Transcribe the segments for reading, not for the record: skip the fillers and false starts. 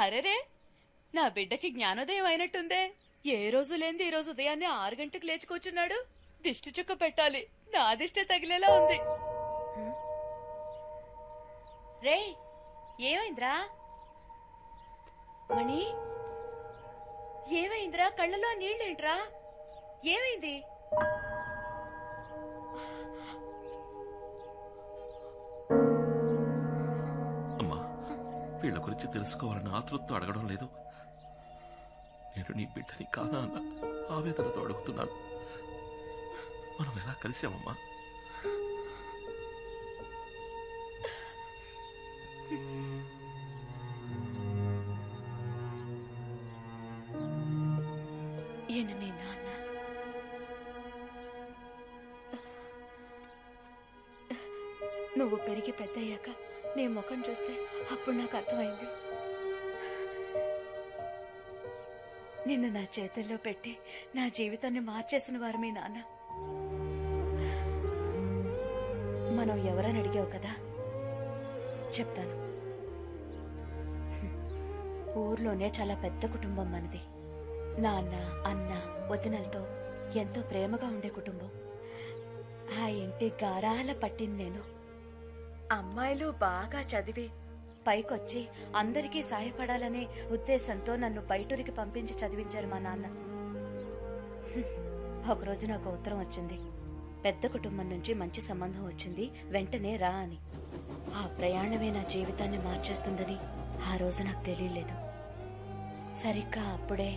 అరెరే, నా బిడ్డకి జ్ఞానోదయం అయినట్టుందే. ఏ రోజు లేంది ఈ రోజు ఉదయాన్నే 6 గంటలకు లేచి కూర్చున్నాడు. దిష్టి చుక్క పెట్టాలి, నా దిష్టి తగిలేలా ఉంది. రే, ఏమైందిరా మణి? ఏమైందిరా? కళ్ళలో నీళ్ళేంట్రా? ఏమైంది? అమ్మా, వీళ్ళ గురించి తెలుసుకోవాలని ఆతృతతో అడగడం లేదు. నేను నీ బిడ్డని కానా అన్న ఆవేదనతో అడుగుతున్నాను. మనం ఎలా కలిసామమ్మా? ఈయన మీ నాన్న. నువ్వు పెరిగి పెద్దయ్యాక నీ ముఖం చూస్తే అప్పుడు నాకు అర్థమైంది. నిన్ను నా చేతుల్లో పెట్టి నా జీవితాన్ని మార్చేసిన వారు మీ నాన్న. మనం ఎవరని అడిగావు కదా, చెప్తాను. ఊర్లోనే చాలా పెద్ద కుటుంబం మనది. నాన్న, అన్న, వదినలతో ఎంతో ప్రేమగా ఉండే కుటుంబం. ఆ ఇంటి గారాల పట్టిన నేను. అమ్మాయిలు బాగా చదివి పైకొచ్చి అందరికీ సాయపడాలనే ఉద్దేశంతో నన్ను బయటూరికి పంపించి చదివించారు మా నాన్న. ఒకరోజు నాకు ఉత్తరం వచ్చింది. పెద్ద కుటుంబం నుంచి మంచి సంబంధం వచ్చింది, వెంటనే రా అని. ఆ ప్రయాణమే నా జీవితాన్ని మార్చేస్తుందని ఆ రోజు నాకు తెలియలేదు. సరిగ్గా అప్పుడే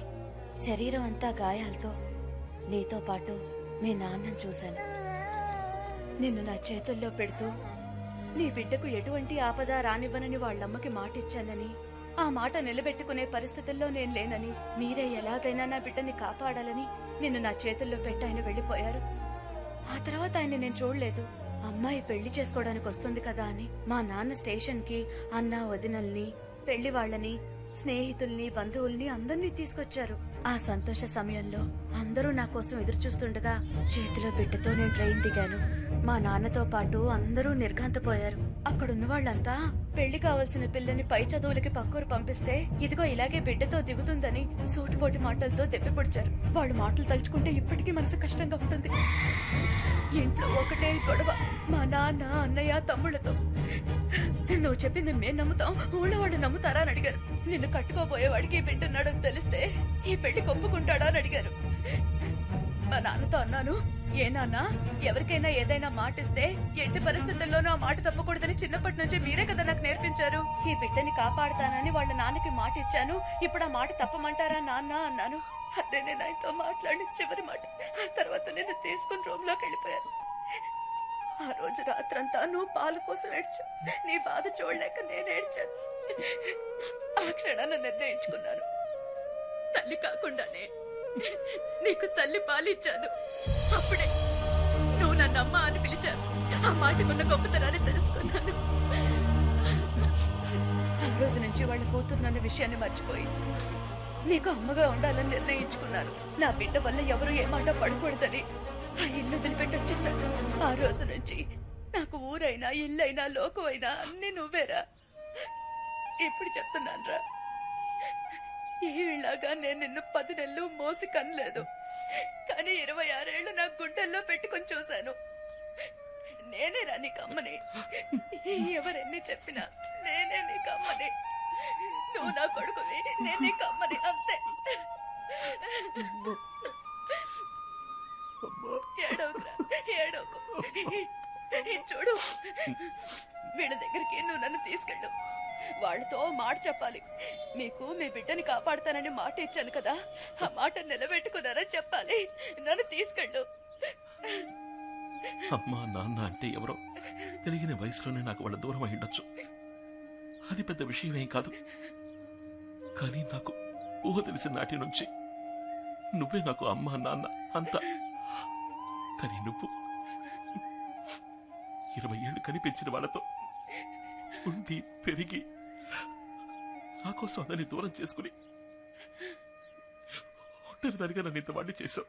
శరీరం అంతా గాయాలతో నీతో పాటు మీ నాన్నను చూశాను. నిన్ను నా చేతుల్లో పెడుతూ నీ బిడ్డకు ఎటువంటి ఆపద రానివ్వనని వాళ్ళమ్మకి మాటిచ్చానని, ఆ మాట నిలబెట్టుకునే పరిస్థితుల్లో నేను లేనని, మీరే ఎలాగైనా నా బిడ్డని కాపాడాలని నిన్ను నా చేతుల్లో పెట్టి ఆయన వెళ్లిపోయారు. ఆ తర్వాత ఆయన నేను చూడలేదు. అమ్మాయి పెళ్లి చేసుకోవడానికి వస్తుంది కదా అని మా నాన్న స్టేషన్ కి అన్న, వదినల్ని, పెళ్లి వాళ్లని, స్నేహితుల్ని, బంధువుల్ని అందర్నీ తీసుకొచ్చారు. ఆ సంతోష సమయంలో అందరూ నా కోసం ఎదురు చూస్తుండగా చేతిలో బిడ్డతో నేను ట్రైన్ దిగాను. మా నాన్నతో పాటు అందరూ నిర్ఘాంతపోయారు. అక్కడున్న వాళ్ళంతా పెళ్లి కావాల్సిన పిల్లని పై చదువులకి పక్కూరు పంపిస్తే ఇదిగో ఇలాగే బిడ్డతో దిగుతుందని సూటిపోటి మాటలతో దెప్పిపొడిచారు. వాళ్ళు మాటలు తలుచుకుంటే ఇప్పటికీ మనసు కష్టంగా ఉంటుంది. ఇంట్లో ఒకటే గొడవ, మా నాన్న, అన్నయ్య, తమ్ముళ్లతో. నువ్వు చెప్పింది మేం నమ్ముతాం, ఊళ్ళో వాళ్ళు నమ్ముతారా అని అడిగారు. నిన్ను కట్టుకోబోయేవాడికి బిడ్డున్నాడని తెలిస్తే ఈ పెళ్లి ఒప్పుకుంటాడా అని అడిగారు. మా నాన్నతో అన్నాను, ఏ నాన్న, ఎవరికైనా ఏదైనా మాటిస్తే ఎట్టి పరిస్థితుల్లోనూ ఆ మాట తప్పకూడదని చిన్నప్పటి నుంచి మీరే కదా నాకు నేర్పించారు. ఈ బిడ్డని కాపాడుతానని వాళ్ళ నాన్నకి మాట ఇచ్చాను, ఇప్పుడు ఆ మాట తప్పమంటారా నాన్న అన్నాను. అదే నేను ఆయనతో మాట్లాడిన చివరి మాట. ఆ తర్వాత నేను తీసుకుని రూమ్ లోకి వెళ్ళిపోయాను. ఆ రోజు రాత్రంతా నువ్వు పాల కోసం ఏడ్చావు. నీ బాధ చూడలేక నేను ఏడ్చాను. ఆ క్షణాన్ని నిర్ణయించుకున్నాను, తల్లి కాకుండానే నీకు తల్లి పాలిచ్చాను. అప్పుడే నువ్వు నన్ను అమ్మ అని పిలిచావు. ఆ మాటకున్న గొప్పతనాన్ని తెలుసుకున్నాను. ఆ రోజు నుంచి వాళ్ళ కూతురు నన్న విషయాన్ని మర్చిపోయి నీకు అమ్మగా ఉండాలని నిర్ణయించుకున్నాను. నా బిడ్డ వల్ల ఎవరు ఏ మాట పడకూడదని ఆ ఇల్లు వదిలిపెట్టొచ్చేశాను. ఆ రోజు నుంచి నాకు ఊరైనా, ఇల్లైనా, లోకమైనా అన్ని నువ్వేరా. ఇప్పుడు చెప్తున్నానురా, ఈలాగా నేను నిన్ను 10 నెలలు మోసి కనలేదు, కానీ 26 ఏళ్లు నా గుండెల్లో పెట్టుకుని చూశాను. నేనేరా నీకమ్మని. ఎవరెన్ని చెప్పినా నేనే నీకమ్మని. నువ్వు నా కొడుకుని, నేను నీకమ్మని, అంతే. ఏడవకురా, ఏడవకు. చూడు, వీళ్ళ దగ్గరికి నువ్వు నన్ను తీసుకెళ్ళు. వాళ్ళతో మాట చెప్పాలి. మీకు మీ బిడ్డని కాపాడుతానని మాట ఇచ్చాను కదా, ఆ మాట నిలబెట్టుకున్నారని చెప్పాలి. నన్ను తీసుకెళ్ళు. అమ్మా, నాన్న అంటే ఎవరో తెలియని వయసులోనే నాకు వాళ్ళ దూరం అయ్యుండొచ్చు. అది పెద్ద విషయం ఏం కాదు. కానీ నాకు ఊహ తెలిసిన నాటి నుంచి నువ్వే నాకు అమ్మా, నాన్న అంతా. కానీ నువ్వు 20 ఏళ్లు కనిపించిన వాళ్ళతో ఉండి పెరిగి నా కోసం అందరినీ దూరం చేసుకుని ఒంటరిదానిగా నన్ను ఇంతవాడిని చేశావు.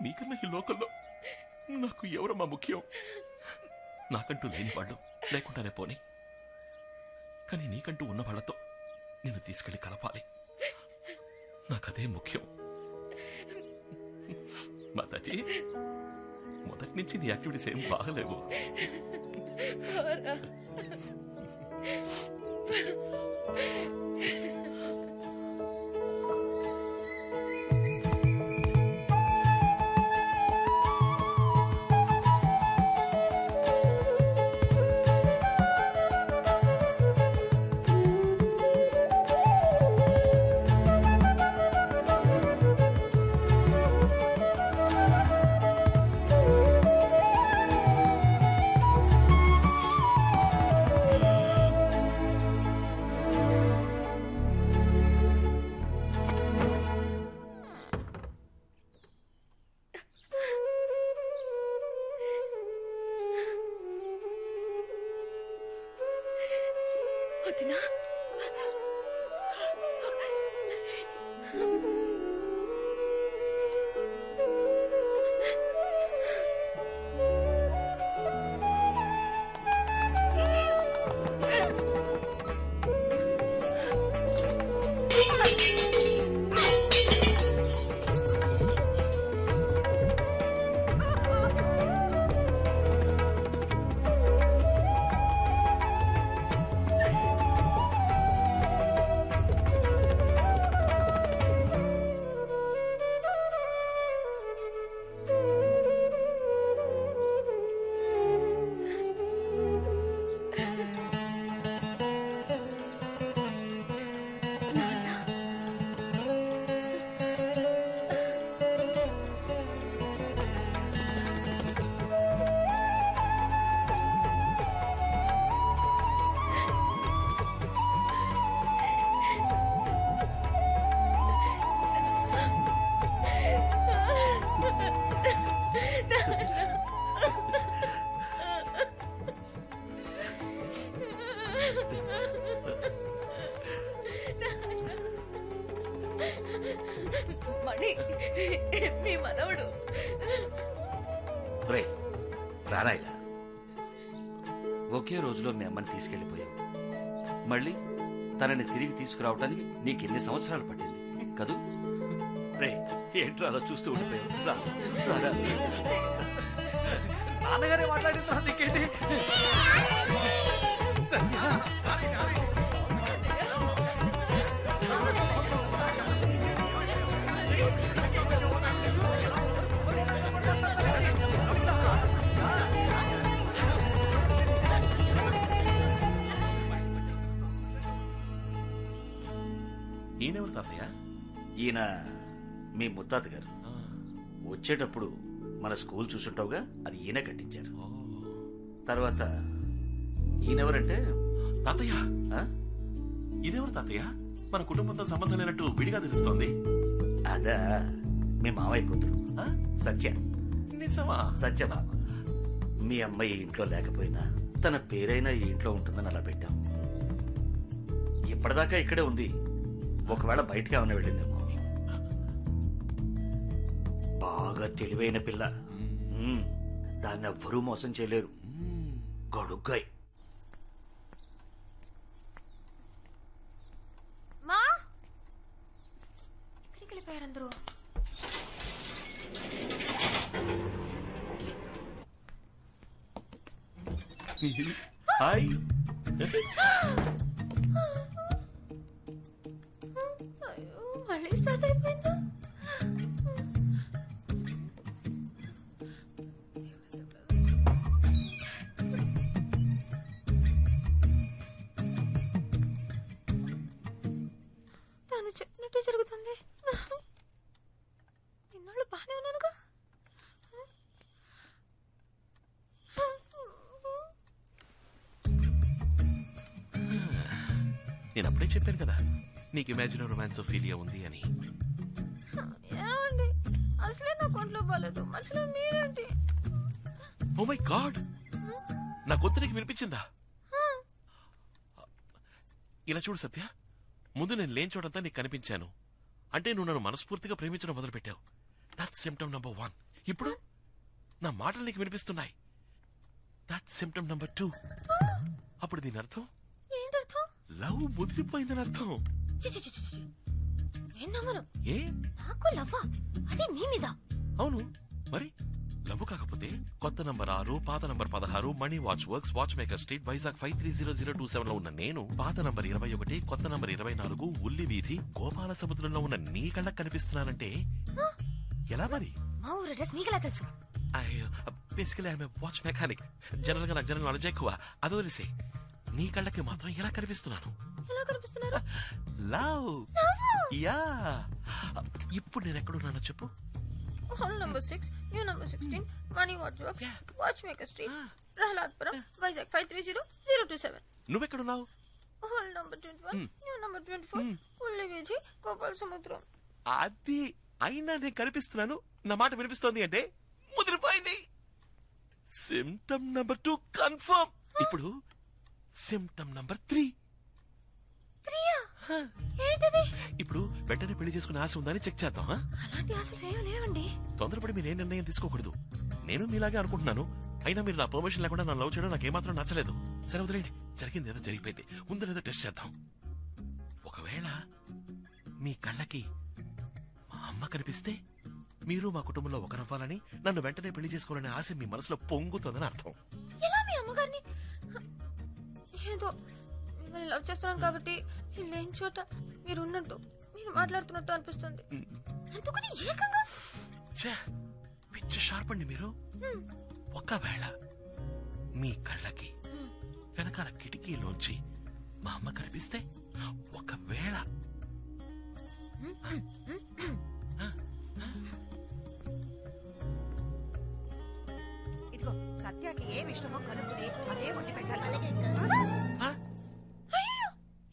నీకన్నా ఈ లోకంలో నాకు ఎవరమ్మా ముఖ్యం? నాకంటూ లేని వాళ్ళు లేకుండానే పోనీ, కానీ నీకంటూ ఉన్న వాళ్ళతో నిన్ను తీసుకెళ్లి కలపాలి. నాకదే ముఖ్యం. మాతాజీ, మొదటి నుంచి నీ యాక్టివిటీస్ ఏం బాగలేవు. వదినా, మణి, మీ మనవడు. రారా ఇలా. ఒకే రోజులో మీ అమ్మని తీసుకెళ్లిపోయావు. మళ్ళీ తనని తిరిగి తీసుకురావడానికి నీకెన్ని సంవత్సరాలు పట్టింది కదూ? రే, ఏంట్రా అలా చూస్తూ ఉండిపోయావు? నాన్నగారే మాట్లాడిందా నీకేంటి? ఈయనెవరు తాతయ్య? ఈయన మీ ముత్తాత గారు. వచ్చేటప్పుడు మన స్కూల్ చూసుంటావుగా, అది ఈయన కట్టించారు. తర్వాత ఈయనెవరంటే తాతయ్య. ఆ? ఇదెవరు తాతయ్య? మన కుటుంబంతో సంబంధం లేనట్టు విడిగా తెలుస్తోంది. అదా మీ మావయ్య కూతురు సత్య. నిజమా? సత్యభామ. మీ అమ్మాయి ఇంట్లో లేకపోయినా తన పేరైనా ఈ ఇంట్లో ఉంటుందని అలా పెట్టాం. ఇప్పటిదాకా ఇక్కడే ఉంది. ఒకవేళ బయటకి ఏమైనా వెళ్ళిందేమో. బాగా తెలివైన పిల్ల. దాన్ని ఎవ్వరూ మోసం చేయలేరు. గడుగ్గాయి. మా ఎక్కడికి వెళ్ళిపోయారు అందరూ? హాయ్. అయ్యో, మళ్ళీ స్టార్ట్ అయిపోయిందా? తను చెప్పినట్టే జరుగుతుంది. ఇన్నాళ్ళు బాగానే ఉన్నానుగా. నేను అప్పుడే చెప్పాను కదా నీకు ఇమాజిన్ రొమాన్స్ ఫీలియా ఉంది అని. ఏమండి, అసలే నా కొంట్లో బాలేదు, మనుషులు మీరేంటి? ఓ మై గాడ్, నా గొంతు నీకు వినిపించిందా? ఇలా చూడు సత్య, ముందు నేను లేని చోటంతా నీకు కనిపించాను అంటే నువ్వు నన్ను మనస్ఫూర్తిగా ప్రేమించడం మొదలుపెట్టావు. That's symptom number 1. ఇప్పుడు నా మాటలు నీకు వినిపిస్తున్నాయి. That's symptom number 2. అప్పుడు దీని అర్థం ఏంటర్థం? లవ్ ముదిరిపోయిందని అర్థం. చి, చి, చి, చి, చి. నేను నమ్మను. ఏ? నాకు లవ్వా? అది నీ మీద. అవును మరి. లవ్ కాకపోతే కొత్త నంబర్ 6, పాత number 16, Money Watch Works, Watch Maker street, Vizag 530027 లో ఉన్న నేను, పాత నంబర్ 21, కొత్త నంబర్ 24, ఉల్లి వీధి, గోపాల సముద్రంలో ఉన్న నీ కళ్ళకు కనిపిస్తున్నానంటే ఎలా మరి? మా ఊరు అడ్రస్ మీకెలా తెలుసు? Basically I'm watch mechanic. General గా నాకు జనరల్ నాలెడ్జ్ ఎక్కువ. అది వదిలేసే, నీ కళ్ళకి మాత్రం ఎలా కనిపిస్తున్నాను? ఎలా కనిపిస్తున్నారు? లవ్. యా. ఇప్పుడు నేను ఎక్కడున్నానో చెప్పు. Hall number 6, new number 16, Money Watch Works, Watch Maker Street, Prahladpuram, Vizag 530027. నువ్వెక్కడున్నావు? హాల్ నంబర్ 21, న్యూ నంబర్ 24, ఉల్లి వీధి, గోపాల సముద్రం. అది అయినా నేను కనిపిస్తున్నాను, నా మాట వినిపిస్తోంది అంటే ముదిరిపోయింది. Symptom number 2 confirm. ఇప్పుడు సిమ్టమ్ నంబర్ 3. ఏంటది? ఇప్పుడు వెంటనే పెళ్లి చేసుకునే ఆశ ఉందని చెక్ చేద్దాం. అలాంటి ఆశలు ఏమీ లేవండి. తొందరపడి మీరు ఏ నిర్ణయం తీసుకోకూడదు. నేను మీలాగే అనుకుంటున్నాను. అయినా మీరు నా పర్మిషన్ లేకుండా నా లవ్ చేయడం నాకేమాత్రం నచ్చలేదు. సరే వదిలేండి, జరిగింది ఏదో జరిగిపోయింది. ముందరేదో టెస్ట్ చేద్దాం. ఒకవేళ మీ కళ్ళకి మా అమ్మ కనిపిస్తే మీరు మా కుటుంబంలో ఒకరవ్వాలని, నన్ను వెంటనే పెళ్లి చేసుకోవాలనే ఆశ మీ మనసులో పొంగుతుందని అర్థం. ఎలా మీ అమ్మగారిని? ఏదో మిమ్మల్ని లవ్ చేస్తున్నాను కాబట్టి నేను లేని చోట మీరు ఉన్నట్టు, మీరు మాట్లాడుతున్నట్టు అనిపిస్తుంది. అందుకని ఏకంగా ఛే, పిచ్చి షార్ప్ అండి మీరు. ఒకవేళ మీ కళ్ళకి వెనకాల కిటికీలోంచి మా అమ్మ కనిపిస్తే, ఒకవేళ ఇదిగో సత్యాకి ఏమి ఇష్టమో కనుక్కుని అదే వండి పెట్టాలి.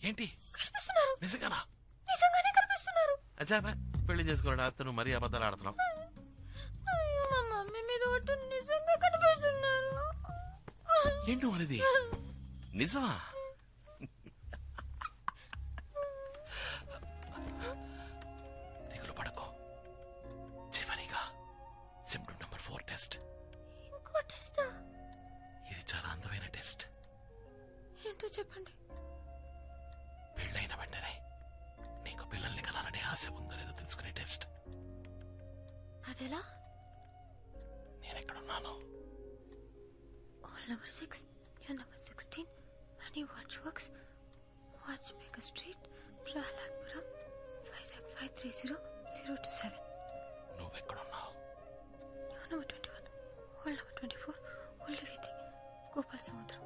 ఏంటి కనిపిస్తున్నారు. నిజంగానా? నిజంగానే కనిపిస్తున్నారు. అచ్చాబా, పెళ్లి చేసుకోవాలని ఆస్తి నువ్వు మరీ అబద్ధాలు ఆడుతున్నావు. అయ్యో, మా మమ్మీ మీద ఒట్టు నిజంగా కనిపిస్తున్నారు. ఏంటో అనేది నిజమా? దిగులు పడకో. చివరిగా సిమ్టమ్ నంబర్ 4 టెస్ట్. ఇంకో టెస్టా? ఇది చాలా అందమైన టెస్ట్. ఏంటో చెప్పండి. పెళ్ళైన వెంటనే నీకు పిల్లల్ని కనాలనే ఆశ ఉందో లేదో తెలుసుకునే టెస్ట్. అదెలా? నేనెక్కడున్నాను? Hall number 6, new number 16, Money Watch Works, Watch Maker Street, Prahladpuram, Vizag 530027. నువ్వెక్కడున్నావు? న్యూ నంబర్ 21, హాల్ నంబర్ 24, ఉల్లి వీధి, గోపాల సముద్రం.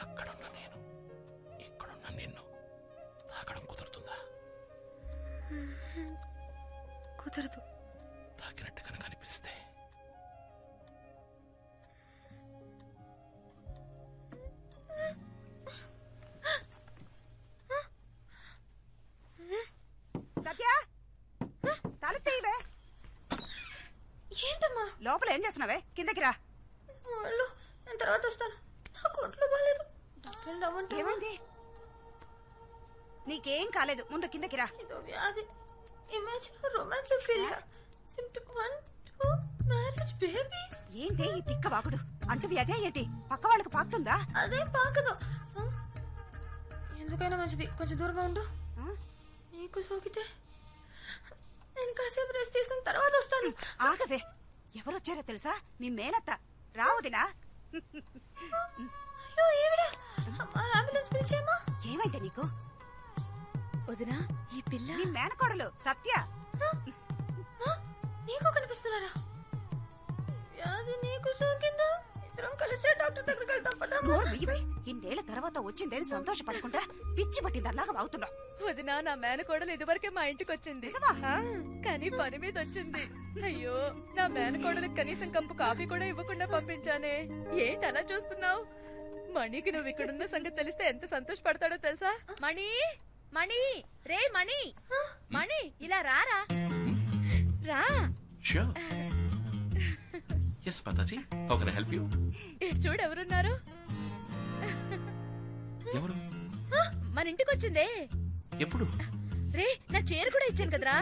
అక్కడున్న నేను, ఇక్కడున్న నిన్ను తాకడం కుదురుతుందా? కుదరదు. తాకినట్టు కనుక అనిపిస్తే సత్య, తల తీయవే. ఏంటమ్మా? లోపల ఏం చేస్తున్నావే? కిందకి రా. వాళ్ళు నేను తర్వాత వస్తాను. నాకు ఒంట్లో బాగాలేదు. డాక్టర్ రమ్మంటావా? ఏమైంది? నీకేం కాలేదు, ముందు కిందకి రా. ఇదో వ్యాధి. Image romance failure. Symptom 1, 2 marriage babies. ఏంటి ఈ తిక్క వాగుడు? అంటువి అదే ఏంటి? పక్క వాళ్ళకి పాకుతుందా? అదేం పాకదు. ఎందుకైనా మంచిది కొంచెం దూరంగా ఉండు. నీకు సోకితే నేను కాసేపు రెస్ట్ తీసుకుని తర్వాత వస్తాను. ఆగవే, ఎవరొచ్చారో తెలుసా? మీ మేనత్త. రావుదినా? అయ్యో ఏవిడా, అంబులెన్స్ పిలిచేమా? ఏమైంది నీకు? వదినా, ఈ పిల్ల నీ మేనకోడలు సత్య. నీకు కనిపిస్తున్నారా? వ్యాధి నీకు సోకిందా? ఇద్దరం కలిసే డాక్టర్ దగ్గరికి వెళ్తాం పదా. నోరు బియ్యవే. ఇన్నేళ్ల తర్వాత వచ్చిందేని సంతోషపడకుండా పిచ్చి పట్టిందల్లాగా వాగుతున్నావు. వదినా, నా మేనకోడలు ఇదివరకే మా ఇంటికి వచ్చింది. నిజమా? కానీ పని మీద వచ్చింది. అయ్యో, నా మేనకోడలకు కనీసం కంపు కాఫీ కూడా ఇవ్వకుండా పంపించానే. ఏంటి అలా చూస్తున్నావు? మణికి నువ్వు ఇక్కడున్న సంగతి తెలిస్తే ఎంత సంతోషపడతాడో తెలుసా? మణి, మణి, రే మణి, మణి, ఇలా రారా. రా. Sure. Yes, Mataji. How can I help you? ఇటు చూడు, ఎవరున్నారు? ఎవరు? మన ఇంటికి వచ్చిందే. ఎప్పుడు? రే, నా చీర కూడా ఇచ్చాను కదరా.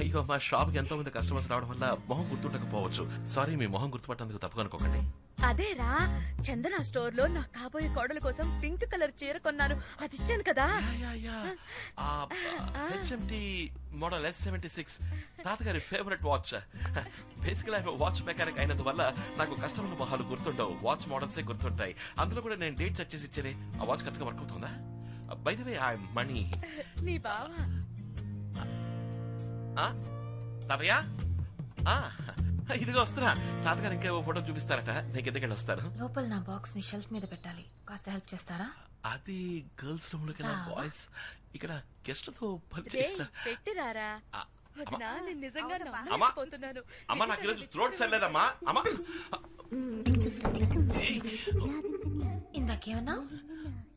అయ్యో, మా షాప్ కి ఎంతో మంది కస్టమర్స్ రావడం వల్ల మొహం గుర్తుండకపోవచ్చు. సారీ, మీ మొహం గుర్తుపట్టేందుకు తప్పుగా అనుకోకండి. అదేరా చందన స్టోర్ లో నా కాబోయే కోడల కోసం పింక్ కలర్ చీర కొన్నాను, అది ఇచ్చాను కదా. హెచ్ఎంటి మోడల్ S76 తాతగారి ఫేవరెట్ వాచ్. బేసికల్ వాచ్ మెకానిక్ అయినందువల్ల నాకు కస్టమర్ల మొహాలు గుర్తుండవు, వాచ్ మోడల్సే గుర్తుంటాయి. అందులో కూడా నేను డేట్ సెట్ చేసి ఇచ్చేనే. ఆ వాచ్ కరెక్ట్ గా వర్క్ అవుతుందా? By the way I money. నీ బావా తాతయ్య ఇదిగో వస్తున్నా. తాతగారు ఇంకా ఫోటో చూపిస్తారట, నేను కిందకెళ్ళి వస్తాను. లోపల నా బాక్స్ ని షెల్ఫ్ మీద పెట్టాలి, కాస్త హెల్ప్ చేస్తారా? అది గర్ల్స్ రూమ్ లోకి బాయ్స్ ఇక్కడ గెస్ట్లతో పని చేస్తా. పెట్టిరారా వదినా, నేను నిజంగా అమ్మా నమ్మలేకపోతున్నాను. అమ్మా నాకు ఈరోజు థ్రోట్ సరిలేదమ్మా. అమ్మా ఇందాకేమన్నా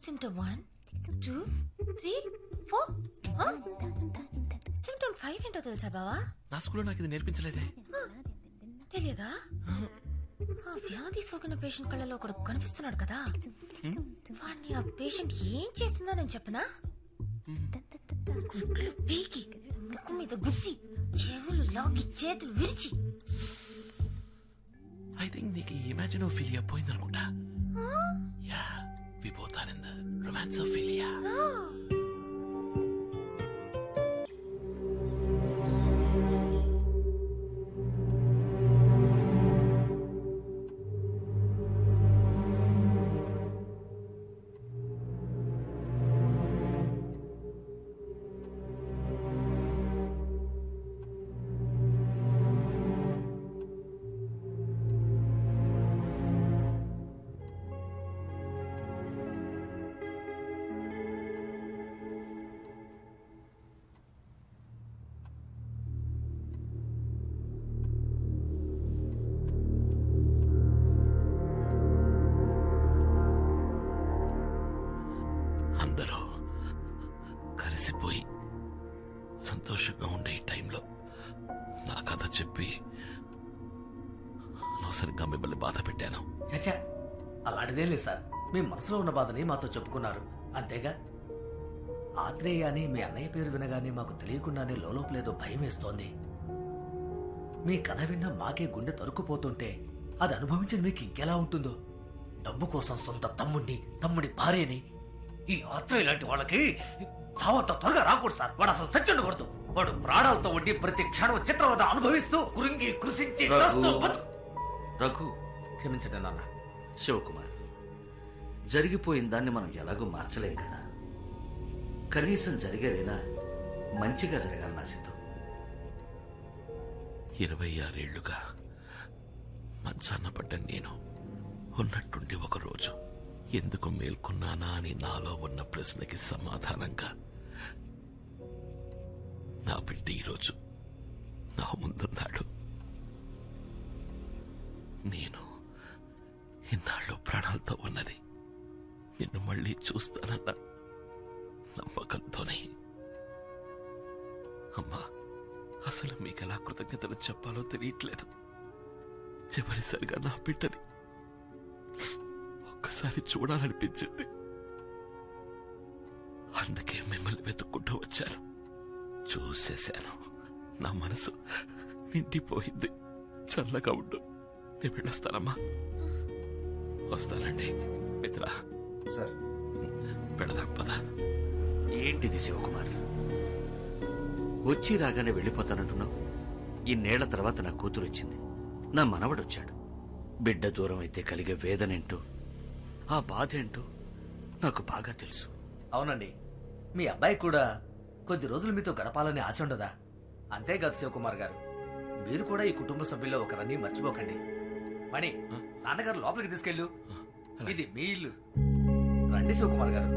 సిమ్టమ్ 1 2 3 4 సిమ్టమ్ 5 ఏంటో తెలుసా బావా? నా స్కూల్లో నాకు ఇది నేర్పించలేదే. తెలియదా? ఆ వ్యాధి సోకిన పేషెంట్ కళ్ళలో ఒకడు కనిపిస్తున్నాడు కదా, వాడిని ఆ పేషెంట్ ఏం చేస్తుందో నేను చెప్పనా? గుడ్లు పీకి ముక్కు మీద గుద్ది చెవులు లాగి చేతులు విరిచి. ఐ థింక్ నీకు ఇమాజినోఫిలియా పోయిందనుకుంటా. Yeah we both are in the romancophilia. అందరూ కలిసిపోయి సంతోషంగా ఉండే ఈ టైంలో నా కథ చెప్పి అనవసరంగా మిమ్మల్ని బాధ పెట్టాను. చచ్చా, అలాంటిదేం లేదు సార్. మీ మనసులో ఉన్న బాధని మాతో చెప్పుకున్నారు అంతేగా. ఆత్రేయ అని మీ అన్నయ్య పేరు వినగానే మాకు తెలియకుండానే లోపలేదో భయం వేస్తోంది. మీ కథ విన్నా మాకే గుండె తరుక్కుపోతుంటే అది అనుభవించిన మీకు ఇంకెలా ఉంటుందో. డబ్బు కోసం సొంత తమ్ముడి భార్యని, ఈ ఆత్రేయ లాంటి వాళ్ళకి చావంత త్వరగా రాకూడదు సార్. వాడు అసలు చచ్చుండకూడదు. వాడు ప్రాణాలతో ఉండి ప్రతి క్షణం చిత్రవద అనుభవిస్తూ కురింగి కృషించి రఘు, క్షమించండి నాన్న. శివకుమార్, జరిగిపోయిన దాన్ని మనం ఎలాగో మార్చలేం కదా. కనీసం జరిగేదైనా మంచిగా జరగాలని ఆశిద్దాం. 26 ఏళ్లుగా మంచాన్న పడ్డ నేను ఉన్నట్టుండి ఒకరోజు ఎందుకు మేల్కొన్నానా అని నాలో ఉన్న ప్రశ్నకి సమాధానంగా నా బిడ్డ ఈరోజు నా ముందున్నాడు. నేను ఇన్నాళ్ళు ప్రాణాలతో ఉన్నది నిన్ను మళ్ళీ చూస్తానన్న నమ్మకంతోనే. అమ్మా, అసలు మీకెలా కృతజ్ఞతలు చెప్పాలో తెలియట్లేదు. చివరిసరిగా నా బిడ్డని ఒక్కసారి చూడాలనిపించింది. అందుకే మిమ్మల్ని వెతుక్కుంటూ వచ్చాను. చూసేశాను. నా మనసు నిండిపోయింది. చల్లగా ఉండు. నేను వెళ్ళొస్తానమ్మా. వస్తానండి మిత్ర. సార్, వెళదాం పదా. ఏంటిది శివకుమార్, వచ్చి రాగానే వెళ్ళిపోతానంటున్నావు? ఇన్నేళ్ల తర్వాత నా కూతురు వచ్చింది, నా మనవడొచ్చాడు. బిడ్డ దూరం అయితే కలిగే వేదనేంటో, ఆ బాధ ఏంటో నాకు బాగా తెలుసు. అవునండి, మీ అబ్బాయి కూడా కొద్ది రోజులు మీతో గడపాలని ఆశ ఉండదా? అంతేకాదు శివకుమార్ గారు, మీరు కూడా ఈ కుటుంబ సభ్యుల్లో ఒకరని మర్చిపోకండి. మణి, నాన్నగారు లోపలికి తీసుకెళ్ళు. ఇది మీ ఇల్లు. రండి శివకుమార్ గారు.